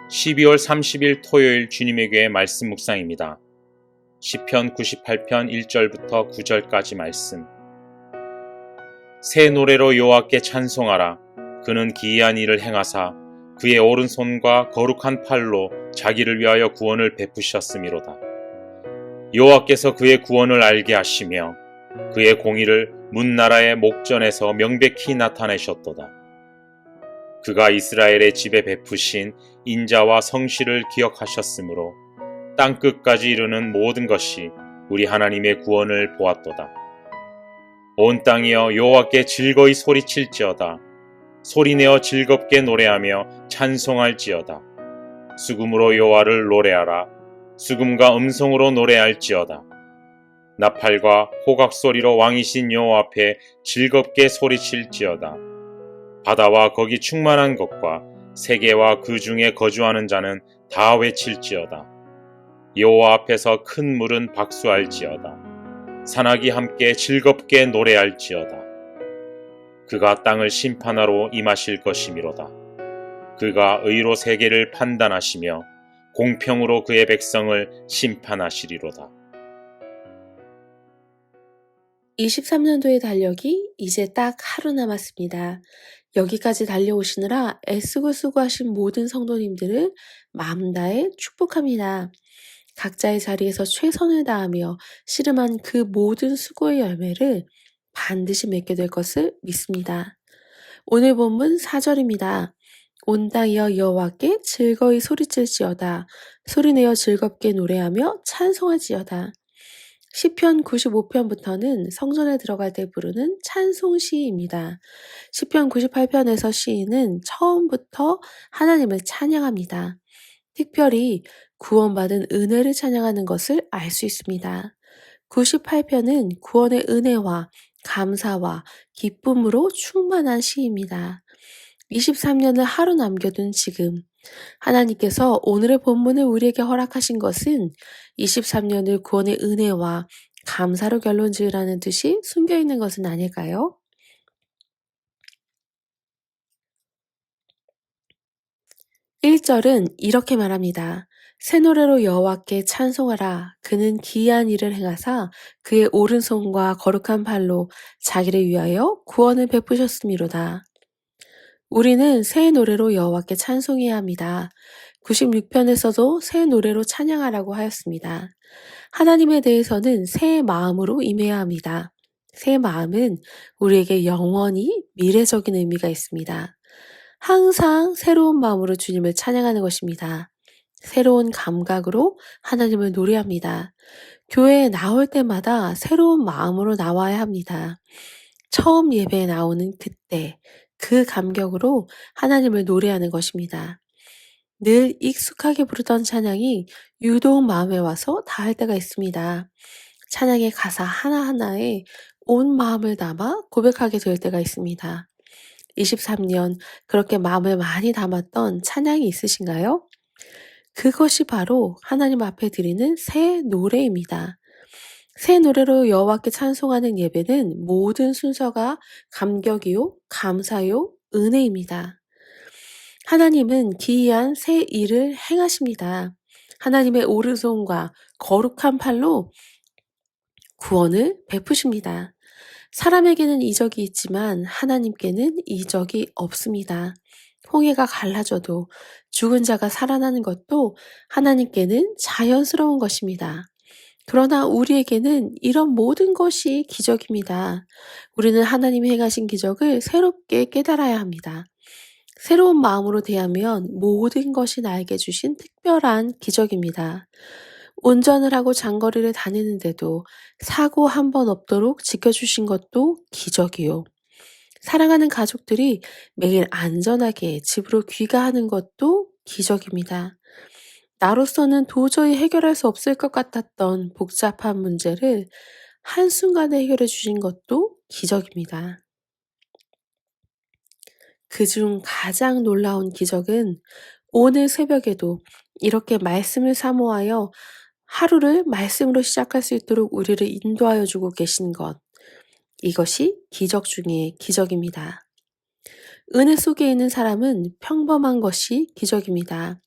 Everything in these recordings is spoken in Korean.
12월 30일 토요일 주님의 교회 말씀 묵상입니다. 시편 98편 1절부터 9절까지 말씀. 새 노래로 여호와께 찬송하라. 그는 기이한 일을 행하사 그의 오른손과 거룩한 팔로 자기를 위하여 구원을 베푸셨음이로다. 여호와께서 그의 구원을 알게 하시며 그의 공의를 문나라의 목전에서 명백히 나타내셨도다. 그가 이스라엘의 집에 베푸신 인자와 성실을 기억하셨으므로 땅끝까지 이르는 모든 것이 우리 하나님의 구원을 보았도다. 온 땅이여 여호와께 즐거이 소리칠지어다. 소리내어 즐겁게 노래하며 찬송할지어다. 수금으로 여호와를 노래하라. 수금과 음성으로 노래할지어다. 나팔과 호각 소리로 왕이신 여호와 앞에 즐겁게 소리칠지어다. 바다와 거기 충만한 것과 세계와 그 중에 거주하는 자는 다 외칠지어다. 여호와 앞에서 큰 물은 박수할지어다. 산악이 함께 즐겁게 노래할지어다. 그가 땅을 심판하러 임하실 것이미로다. 그가 의로 세계를 판단하시며 공평으로 그의 백성을 심판하시리로다. 23년도의 달력이 이제 딱 하루 남았습니다. 여기까지 달려오시느라 애쓰고 수고하신 모든 성도님들을 마음 다해 축복합니다. 각자의 자리에서 최선을 다하며 씨름한 그 모든 수고의 열매를 반드시 맺게 될 것을 믿습니다. 오늘 본문 4절입니다. 온 땅이여 여호와께 즐거이 소리칠지어다. 소리내어 즐겁게 노래하며 찬송할지어다. 시편 95편부터는 성전에 들어갈 때 부르는 찬송시입니다. 시편 98편에서 시인은 처음부터 하나님을 찬양합니다. 특별히 구원받은 은혜를 찬양하는 것을 알 수 있습니다. 98편은 구원의 은혜와 감사와 기쁨으로 충만한 시입니다. 23년을 하루 남겨둔 지금 하나님께서 오늘의 본문을 우리에게 허락하신 것은 23년을 구원의 은혜와 감사로 결론 지으라는 뜻이 숨겨있는 것은 아닐까요? 1절은 이렇게 말합니다. 새 노래로 여호와께 찬송하라. 그는 기이한 일을 행하사 그의 오른손과 거룩한 팔로 자기를 위하여 구원을 베푸셨음이로다. 우리는 새 노래로 여호와께 찬송해야 합니다. 96편에서도 새 노래로 찬양하라고 하였습니다. 하나님에 대해서는 새 마음으로 임해야 합니다. 새 마음은 우리에게 영원히 미래적인 의미가 있습니다. 항상 새로운 마음으로 주님을 찬양하는 것입니다. 새로운 감각으로 하나님을 노래합니다. 교회에 나올 때마다 새로운 마음으로 나와야 합니다. 처음 예배에 나오는 그때, 그 감격으로 하나님을 노래하는 것입니다. 늘 익숙하게 부르던 찬양이 유독 마음에 와서 닿을 때가 있습니다. 찬양의 가사 하나하나에 온 마음을 담아 고백하게 될 때가 있습니다. 23년 그렇게 마음을 많이 담았던 찬양이 있으신가요? 그것이 바로 하나님 앞에 드리는 새 노래입니다. 새 노래로 여호와께 찬송하는 예배는 모든 순서가 감격이요, 감사요, 은혜입니다. 하나님은 기이한 새 일을 행하십니다. 하나님의 오른손과 거룩한 팔로 구원을 베푸십니다. 사람에게는 이적이 있지만 하나님께는 이적이 없습니다. 홍해가 갈라져도 죽은 자가 살아나는 것도 하나님께는 자연스러운 것입니다. 그러나 우리에게는 이런 모든 것이 기적입니다. 우리는 하나님이 행하신 기적을 새롭게 깨달아야 합니다. 새로운 마음으로 대하면 모든 것이 나에게 주신 특별한 기적입니다. 운전을 하고 장거리를 다니는데도 사고 한 번 없도록 지켜주신 것도 기적이요. 사랑하는 가족들이 매일 안전하게 집으로 귀가하는 것도 기적입니다. 나로서는 도저히 해결할 수 없을 것 같았던 복잡한 문제를 한순간에 해결해 주신 것도 기적입니다. 그중 가장 놀라운 기적은 오늘 새벽에도 이렇게 말씀을 사모하여 하루를 말씀으로 시작할 수 있도록 우리를 인도하여 주고 계신 것. 이것이 기적 중의 기적입니다. 은혜 속에 있는 사람은 평범한 것이 기적입니다.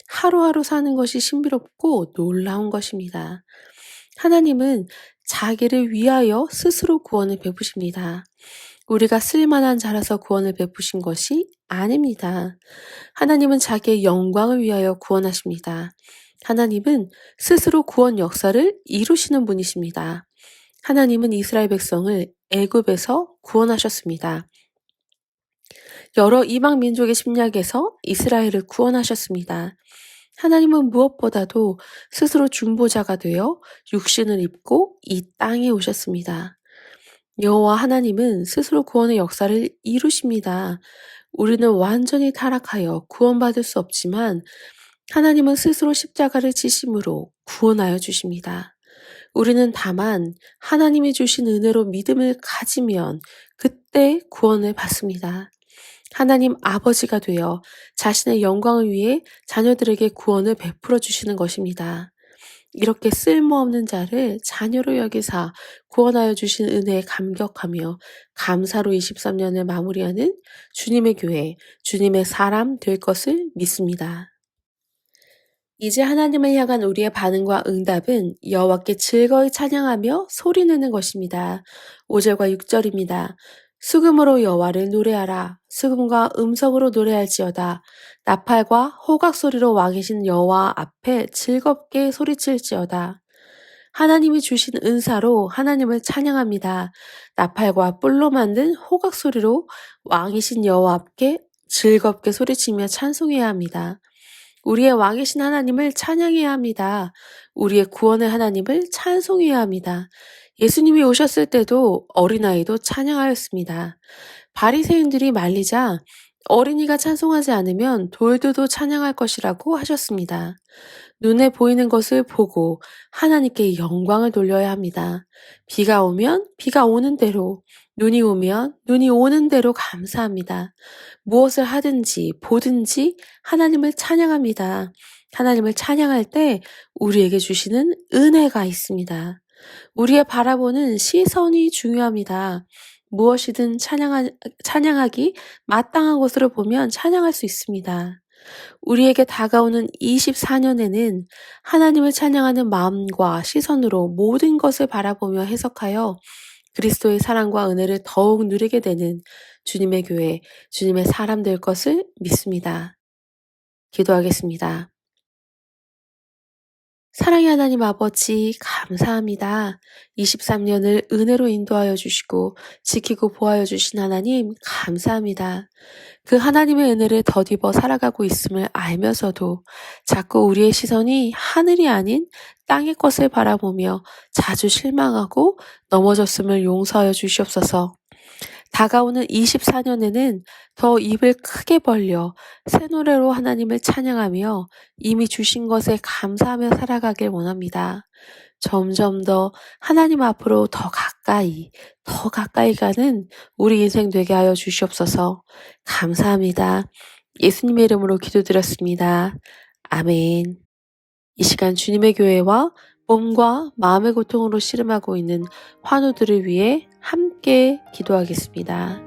하루하루 사는 것이 신비롭고 놀라운 것입니다. 하나님은 자기를 위하여 스스로 구원을 베푸십니다. 우리가 쓸만한 자라서 구원을 베푸신 것이 아닙니다. 하나님은 자기의 영광을 위하여 구원하십니다. 하나님은 스스로 구원 역사를 이루시는 분이십니다. 하나님은 이스라엘 백성을 애굽에서 구원하셨습니다. 여러 이방 민족의 침략에서 이스라엘을 구원하셨습니다. 하나님은 무엇보다도 스스로 중보자가 되어 육신을 입고 이 땅에 오셨습니다. 여호와 하나님은 스스로 구원의 역사를 이루십니다. 우리는 완전히 타락하여 구원받을 수 없지만 하나님은 스스로 십자가를 지심으로 구원하여 주십니다. 우리는 다만 하나님이 주신 은혜로 믿음을 가지면 그때 구원을 받습니다. 하나님 아버지가 되어 자신의 영광을 위해 자녀들에게 구원을 베풀어 주시는 것입니다. 이렇게 쓸모없는 자를 자녀로 여기사 구원하여 주신 은혜에 감격하며 감사로 23년을 마무리하는 주님의 교회, 주님의 사람 될 것을 믿습니다. 이제 하나님을 향한 우리의 반응과 응답은 여호와께 즐거이 찬양하며 소리내는 것입니다. 5절과 6절입니다. 수금으로 여호와를 노래하라. 수금과 음성으로 노래할지어다. 나팔과 호각 소리로 왕이신 여호와 앞에 즐겁게 소리칠지어다. 하나님이 주신 은사로 하나님을 찬양합니다. 나팔과 뿔로 만든 호각 소리로 왕이신 여호와 앞에 즐겁게 소리치며 찬송해야 합니다. 우리의 왕이신 하나님을 찬양해야 합니다. 우리의 구원의 하나님을 찬송해야 합니다. 예수님이 오셨을 때도 어린아이도 찬양하였습니다. 바리새인들이 말리자 어린이가 찬송하지 않으면 돌들도 찬양할 것이라고 하셨습니다. 눈에 보이는 것을 보고 하나님께 영광을 돌려야 합니다. 비가 오면 비가 오는 대로, 눈이 오면 눈이 오는 대로 감사합니다. 무엇을 하든지 보든지 하나님을 찬양합니다. 하나님을 찬양할 때 우리에게 주시는 은혜가 있습니다. 우리의 바라보는 시선이 중요합니다. 무엇이든 찬양하기 마땅한 것으로 보면 찬양할 수 있습니다. 우리에게 다가오는 24년에는 하나님을 찬양하는 마음과 시선으로 모든 것을 바라보며 해석하여 그리스도의 사랑과 은혜를 더욱 누리게 되는 주님의 교회, 주님의 사람 될 것을 믿습니다. 기도하겠습니다. 사랑의 하나님 아버지 감사합니다. 23년을 은혜로 인도하여 주시고 지키고 보호하여 주신 하나님 감사합니다. 그 하나님의 은혜를 덧입어 살아가고 있음을 알면서도 자꾸 우리의 시선이 하늘이 아닌 땅의 것을 바라보며 자주 실망하고 넘어졌음을 용서하여 주시옵소서. 다가오는 24년에는 더 입을 크게 벌려 새 노래로 하나님을 찬양하며 이미 주신 것에 감사하며 살아가길 원합니다. 점점 더 하나님 앞으로 더 가까이 가는 우리 인생 되게 하여 주시옵소서. 감사합니다. 예수님의 이름으로 기도드렸습니다. 아멘. 이 시간 주님의 교회와 몸과 마음의 고통으로 씨름하고 있는 환우들을 위해 함께 기도하겠습니다.